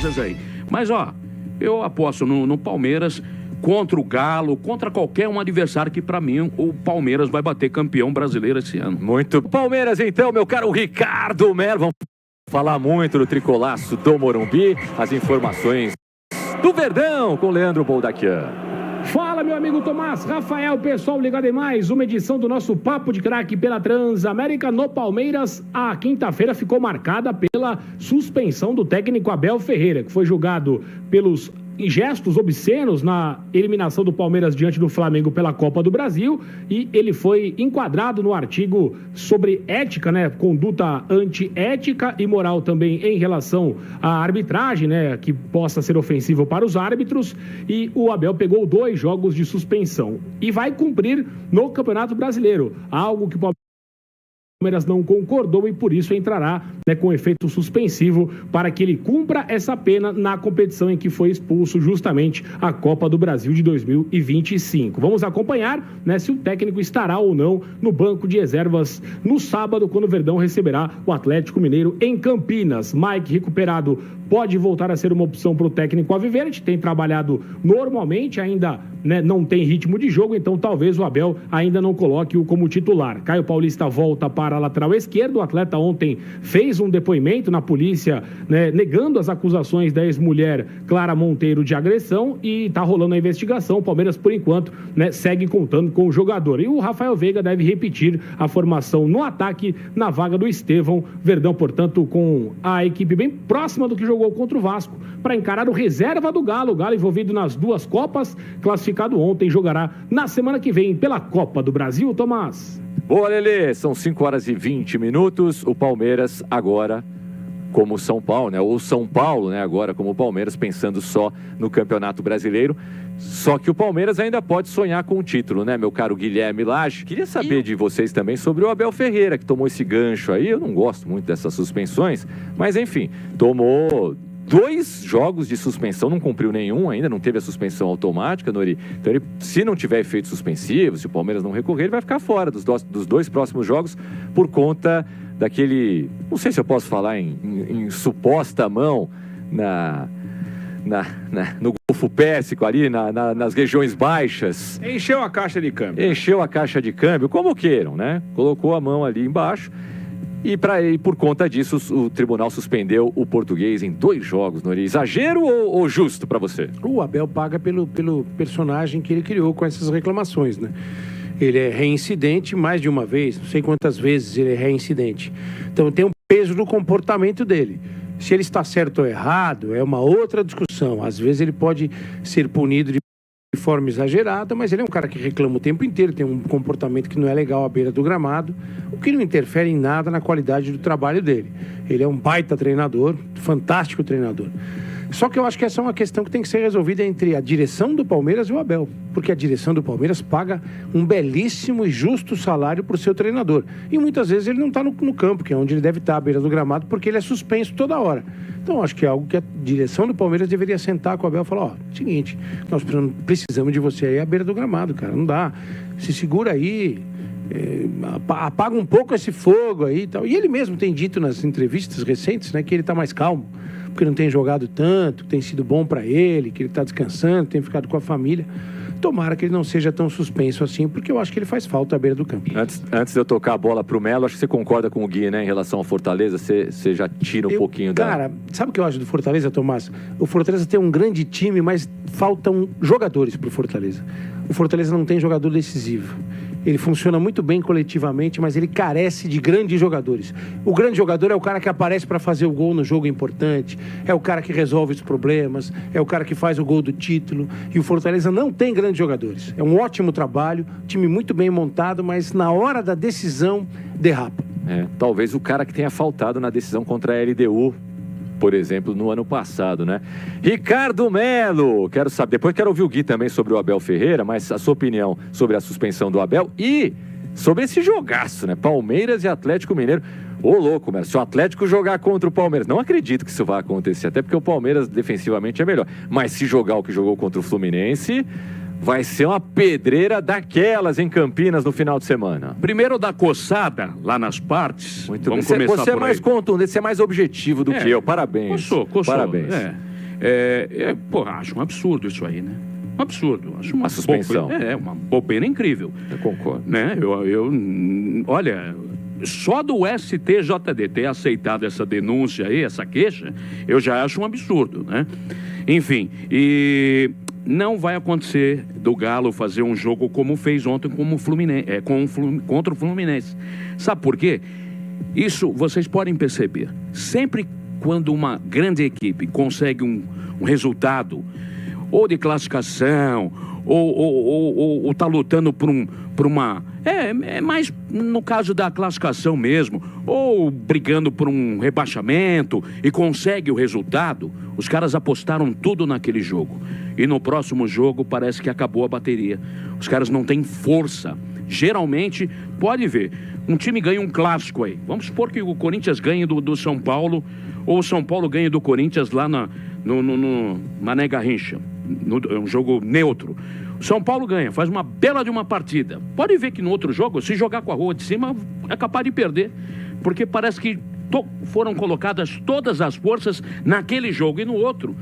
dessas aí. Mas, ó, eu aposto no Palmeiras contra o Galo, contra qualquer um adversário que, pra mim, o Palmeiras vai bater campeão brasileiro esse ano. Muito Palmeiras, então, meu caro Ricardo Melo. Vamos falar muito do tricolaço do Morumbi. As informações do Verdão com Leandro Boldaquian. Fala, meu amigo Tomás, Rafael, pessoal ligado em mais uma edição do nosso Papo de Craque pela Transamérica. No Palmeiras, a quinta-feira ficou marcada pela suspensão do técnico Abel Ferreira, que foi julgado pelos gestos obscenos na eliminação do Palmeiras diante do Flamengo pela Copa do Brasil, e ele foi enquadrado no artigo sobre ética, né, conduta antiética e moral também em relação à arbitragem, né, que possa ser ofensivo para os árbitros, e o Abel pegou 2 jogos de suspensão e vai cumprir no Campeonato Brasileiro, algo que o Palmeiras não concordou e por isso entrará, né, com efeito suspensivo para que ele cumpra essa pena na competição em que foi expulso, justamente a Copa do Brasil de 2025. Vamos acompanhar, né, se o técnico estará ou não no banco de reservas no sábado, quando o Verdão receberá o Atlético Mineiro em Campinas. Mike, recuperado, pode voltar a ser uma opção para o técnico Alviverde, tem trabalhado normalmente, ainda, né, não tem ritmo de jogo, então talvez o Abel ainda não coloque-o como titular. Caio Paulista volta para a lateral esquerda. O atleta ontem fez um depoimento na polícia, né, negando as acusações da ex-mulher Clara Monteiro de agressão, e está rolando a investigação. O Palmeiras, por enquanto, né, segue contando com o jogador. E o Rafael Veiga deve repetir a formação no ataque na vaga do Estevão. Verdão, portanto, com a equipe bem próxima do que jogou contra o Vasco para encarar o reserva do Galo. O Galo envolvido nas 2 Copas, classificado ontem, jogará na semana que vem pela Copa do Brasil, Tomás. Boa, Lelê, são 5h20. O Palmeiras agora como São Paulo, né? Ou São Paulo, né? Agora como Palmeiras, pensando só no Campeonato Brasileiro. Só que o Palmeiras ainda pode sonhar com o título, né, meu caro Guilherme Lage? Queria saber de vocês também sobre o Abel Ferreira, que tomou esse gancho aí. Eu não gosto muito dessas suspensões, mas enfim, tomou 2 jogos de suspensão, não cumpriu nenhum ainda, não teve a suspensão automática, Nori. Então, ele, se não tiver efeito suspensivo, se o Palmeiras não recorrer, ele vai ficar fora dos 2 próximos jogos por conta daquele, não sei se eu posso falar em suposta mão no Golfo Pérsico ali, nas regiões baixas. Encheu a caixa de câmbio. Encheu a caixa de câmbio, como queiram, né? Colocou a mão ali embaixo. E por conta disso, o tribunal suspendeu o português em 2 jogos, Nori. Exagero ou justo para você? O Abel paga pelo personagem que ele criou com essas reclamações, né? Ele é reincidente mais de uma vez, não sei quantas vezes ele é reincidente. Então tem um peso no comportamento dele. Se ele está certo ou errado, é uma outra discussão. Às vezes ele pode ser punido de forma exagerada, mas ele é um cara que reclama o tempo inteiro, tem um comportamento que não é legal à beira do gramado, o que não interfere em nada na qualidade do trabalho dele. Ele é um baita treinador, fantástico treinador. Só que eu acho que essa é uma questão que tem que ser resolvida entre a direção do Palmeiras e o Abel, porque a direção do Palmeiras paga um belíssimo e justo salário para o seu treinador. E muitas vezes ele não está no campo, que é onde ele deve estar, à beira do gramado, porque ele é suspenso toda hora. Então, acho que é algo que a direção do Palmeiras deveria sentar com o Abel e falar: ó, seguinte, nós precisamos de você aí à beira do gramado, cara, não dá. Se segura aí, apaga um pouco esse fogo aí e tal. E ele mesmo tem dito nas entrevistas recentes, né, que ele está mais calmo, porque não tem jogado tanto, tem sido bom para ele, que ele está descansando, tem ficado com a família. Tomara que ele não seja tão suspenso assim, porque eu acho que ele faz falta à beira do campo. Antes de eu tocar a bola pro Melo, acho que você concorda com o Gui, né, em relação ao Fortaleza, você já tira um pouquinho da... Cara, sabe o que eu acho do Fortaleza, Tomás? O Fortaleza tem um grande time, mas faltam jogadores pro Fortaleza. O Fortaleza não tem jogador decisivo. Ele funciona muito bem coletivamente, mas ele carece de grandes jogadores. O grande jogador é o cara que aparece para fazer o gol no jogo importante, é o cara que resolve os problemas, é o cara que faz o gol do título. E o Fortaleza não tem grandes jogadores. É um ótimo trabalho, time muito bem montado, mas na hora da decisão derrapa. Talvez o cara que tenha faltado na decisão contra a LDU, por exemplo, no ano passado, né? Ricardo Melo, quero saber, depois quero ouvir o Gui também sobre o Abel Ferreira, mas a sua opinião sobre a suspensão do Abel e sobre esse jogaço, né? Palmeiras e Atlético Mineiro. Ô, louco, Melo, se o Atlético jogar contra o Palmeiras, não acredito que isso vai acontecer, até porque o Palmeiras defensivamente é melhor, mas se jogar o que jogou contra o Fluminense, vai ser uma pedreira daquelas em Campinas no final de semana. Primeiro da coçada, lá nas partes. Muito bem. Você é mais contundente, você é mais objetivo do que eu. Parabéns. Coçou. Parabéns. Acho um absurdo isso aí, né? Um absurdo. Acho uma suspensão. Uma bobeira incrível. Eu concordo. Né? Olha, só do STJD ter aceitado essa denúncia aí, essa queixa, eu já acho um absurdo, né? Enfim, e não vai acontecer do Galo fazer um jogo como fez ontem contra o Fluminense. Sabe por quê? Isso vocês podem perceber. Sempre quando uma grande equipe consegue um resultado, ou de classificação, ou tá lutando por uma... mais no caso da classificação mesmo, ou brigando por um rebaixamento e consegue o resultado, os caras apostaram tudo naquele jogo. E no próximo jogo parece que acabou a bateria. Os caras não têm força. Geralmente, pode ver, um time ganha um clássico aí. Vamos supor que o Corinthians ganhe do São Paulo, ou o São Paulo ganhe do Corinthians lá no Mané Garrincha. Um jogo neutro. O São Paulo ganha, faz uma bela de uma partida. Pode ver que no outro jogo, se jogar com a rua de cima, é capaz de perder. Porque parece que foram colocadas todas as forças naquele jogo e no outro.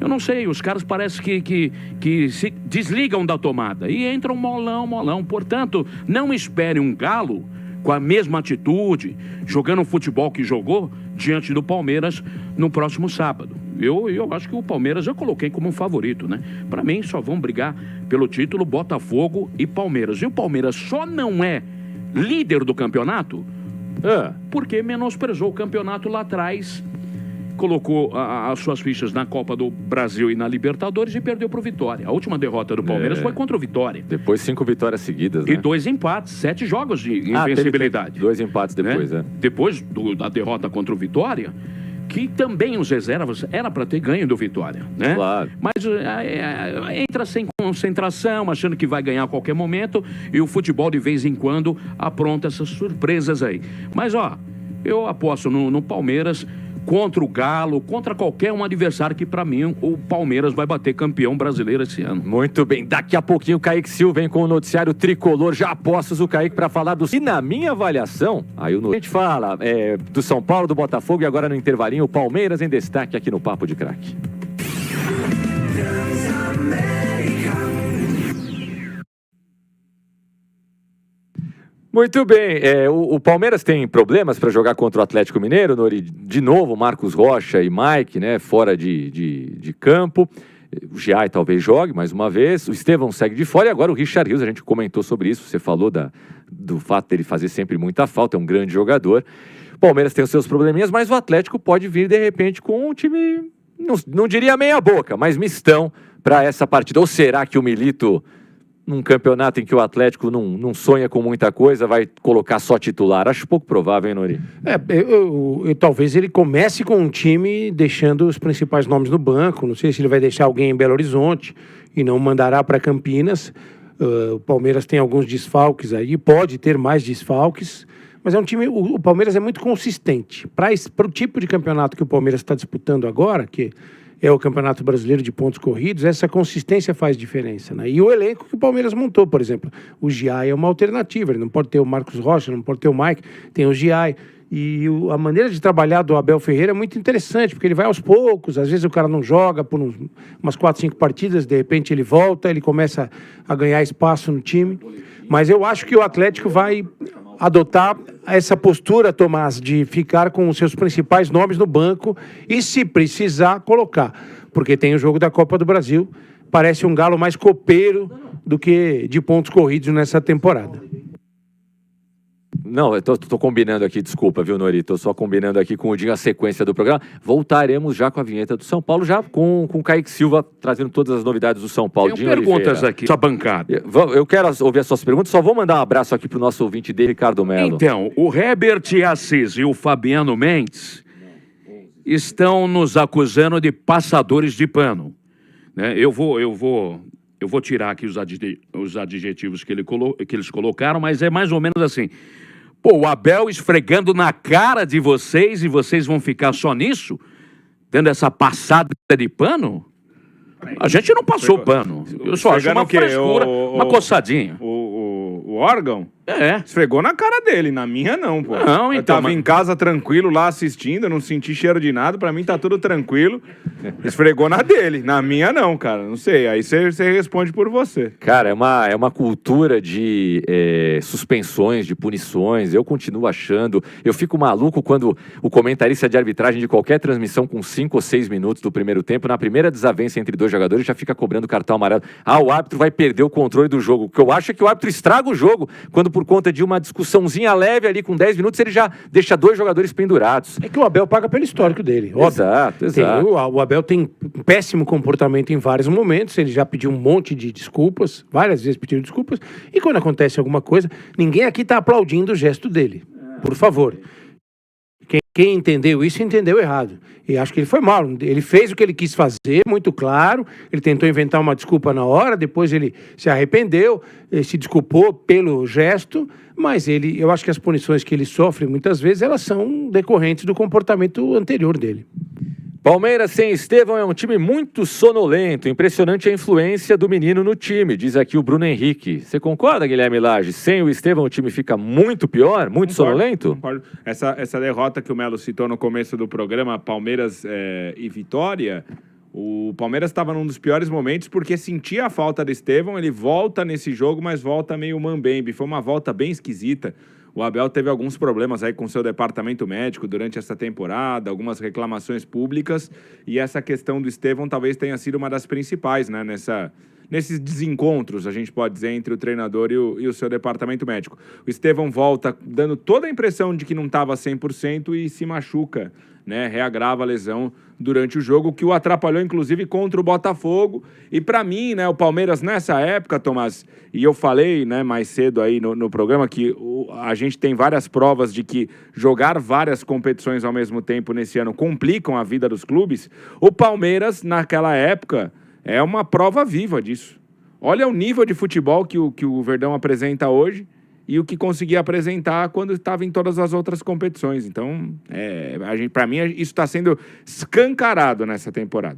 Eu não sei, os caras parecem que se desligam da tomada e entram molão. Portanto, não espere um Galo com a mesma atitude, jogando o futebol que jogou diante do Palmeiras no próximo sábado. Eu acho que o Palmeiras eu coloquei como um favorito, né? Para mim, só vão brigar pelo título Botafogo e Palmeiras. E o Palmeiras só não é líder do campeonato porque menosprezou o campeonato lá atrás, colocou as suas fichas na Copa do Brasil e na Libertadores e perdeu para o Vitória. A última derrota do Palmeiras foi contra o Vitória. Depois 5 vitórias seguidas, né? E 2 empates, 7 jogos de invencibilidade. 2 empates depois, Depois da derrota contra o Vitória, que também os reservas era para ter ganho do Vitória, né? Claro. Mas entra sem concentração, achando que vai ganhar a qualquer momento, e o futebol de vez em quando apronta essas surpresas aí. Mas eu aposto no Palmeiras contra o Galo, contra qualquer um adversário que, para mim, o Palmeiras vai bater campeão brasileiro esse ano. Muito bem, daqui a pouquinho o Kaique Silva vem com o noticiário Tricolor. Já apostos o Kaique para falar do... E na minha avaliação, aí a gente fala do São Paulo, do Botafogo e agora no intervalinho o Palmeiras em destaque aqui no Papo de Craque. Muito bem, o Palmeiras tem problemas para jogar contra o Atlético Mineiro, Nori? De novo, Marcos Rocha e Mike, né, fora de campo. O Giai talvez jogue mais uma vez, o Estevão segue de fora e agora o Richard Rios, a gente comentou sobre isso, você falou do fato dele fazer sempre muita falta, é um grande jogador. O Palmeiras tem os seus probleminhas, mas o Atlético pode vir de repente com um time, não diria meia boca, mas mistão para essa partida. Ou será que o Milito, num campeonato em que o Atlético não sonha com muita coisa, vai colocar só titular? Acho pouco provável, hein, Nori? Talvez ele comece com um time deixando os principais nomes no banco. Não sei se ele vai deixar alguém em Belo Horizonte e não mandará para Campinas. O Palmeiras tem alguns desfalques aí, pode ter mais desfalques, mas é um time... O Palmeiras é muito consistente. Para o tipo de campeonato que o Palmeiras está disputando agora, que é o Campeonato Brasileiro de Pontos Corridos, essa consistência faz diferença, né? E o elenco que o Palmeiras montou, por exemplo, o Giai é uma alternativa, ele não pode ter o Marcos Rocha, não pode ter o Mike, tem o Giai. E a maneira de trabalhar do Abel Ferreira é muito interessante, porque ele vai aos poucos, às vezes o cara não joga por umas 4, 5 partidas, de repente ele volta, ele começa a ganhar espaço no time. Mas eu acho que o Atlético vai adotar essa postura, Tomás, de ficar com os seus principais nomes no banco e, se precisar, colocar. Porque tem o jogo da Copa do Brasil, parece um Galo mais copeiro do que de pontos corridos nessa temporada. Não, eu tô combinando aqui, desculpa, viu, Nori? Tô só combinando aqui com o Dinho a sequência do programa. Voltaremos já com a vinheta do São Paulo, já com o Kaique Silva, trazendo todas as novidades do São Paulo. Tem perguntas aqui, sua bancada. Eu quero ouvir as suas perguntas, só vou mandar um abraço aqui pro nosso ouvinte dele, Ricardo Melo. Então, o Herbert Assis e o Fabiano Mendes estão nos acusando de passadores de pano, né? Eu vou tirar aqui os adjetivos que eles colocaram, mas é mais ou menos assim: pô, o Abel esfregando na cara de vocês e vocês vão ficar só nisso? Tendo essa passada de pano? A gente não passou pano. Eu só acho uma frescura, uma coçadinha. O órgão? Esfregou na cara dele, na minha não, pô. Não, eu então, tava em casa tranquilo lá assistindo, não senti cheiro de nada, pra mim tá tudo tranquilo. Esfregou na dele, na minha não, cara, não sei, aí você responde por você. Cara, é uma cultura de suspensões, de punições, eu continuo achando, eu fico maluco quando o comentarista de arbitragem de qualquer transmissão com 5 ou 6 minutos do primeiro tempo, na primeira desavença entre dois jogadores, já fica cobrando cartão amarelo. O árbitro vai perder o controle do jogo. O que eu acho é que o árbitro estraga o jogo, quando por conta de uma discussãozinha leve ali com 10 minutos, ele já deixa 2 jogadores pendurados. É que o Abel paga pelo histórico dele. Exato. O Abel tem um péssimo comportamento em vários momentos, ele já pediu um monte de desculpas, várias vezes pediu desculpas, e quando acontece alguma coisa, ninguém aqui está aplaudindo o gesto dele. Por favor. Quem entendeu isso, entendeu errado. E acho que ele foi mal. Ele fez o que ele quis fazer, muito claro. Ele tentou inventar uma desculpa na hora, depois ele se arrependeu, se desculpou pelo gesto, mas eu acho que as punições que ele sofre, muitas vezes, elas são decorrentes do comportamento anterior dele. Palmeiras sem Estevão é um time muito sonolento. Impressionante a influência do menino no time, diz aqui o Bruno Henrique. Você concorda, Guilherme Lage? Sem o Estevão o time fica muito pior, muito sonolento? Concordo. Essa derrota que o Melo citou no começo do programa, Palmeiras e Vitória, o Palmeiras estava num dos piores momentos porque sentia a falta do Estevão, ele volta nesse jogo, mas volta meio mambembe. Foi uma volta bem esquisita. O Abel teve alguns problemas aí com seu departamento médico durante essa temporada, algumas reclamações públicas, e essa questão do Estevão talvez tenha sido uma das principais, né, nesses desencontros, a gente pode dizer, entre o treinador e o seu departamento médico. O Estevão volta dando toda a impressão de que não estava 100% e se machuca, né, reagrava a lesão durante o jogo, que o atrapalhou, inclusive, contra o Botafogo. E para mim, né, o Palmeiras nessa época, Tomás, e eu falei, né, mais cedo aí no programa que a gente tem várias provas de que jogar várias competições ao mesmo tempo nesse ano complicam a vida dos clubes. O Palmeiras, naquela época, é uma prova viva disso. Olha o nível de futebol que o Verdão apresenta hoje e o que conseguia apresentar quando estava em todas as outras competições. Então, para mim, isso está sendo escancarado nessa temporada.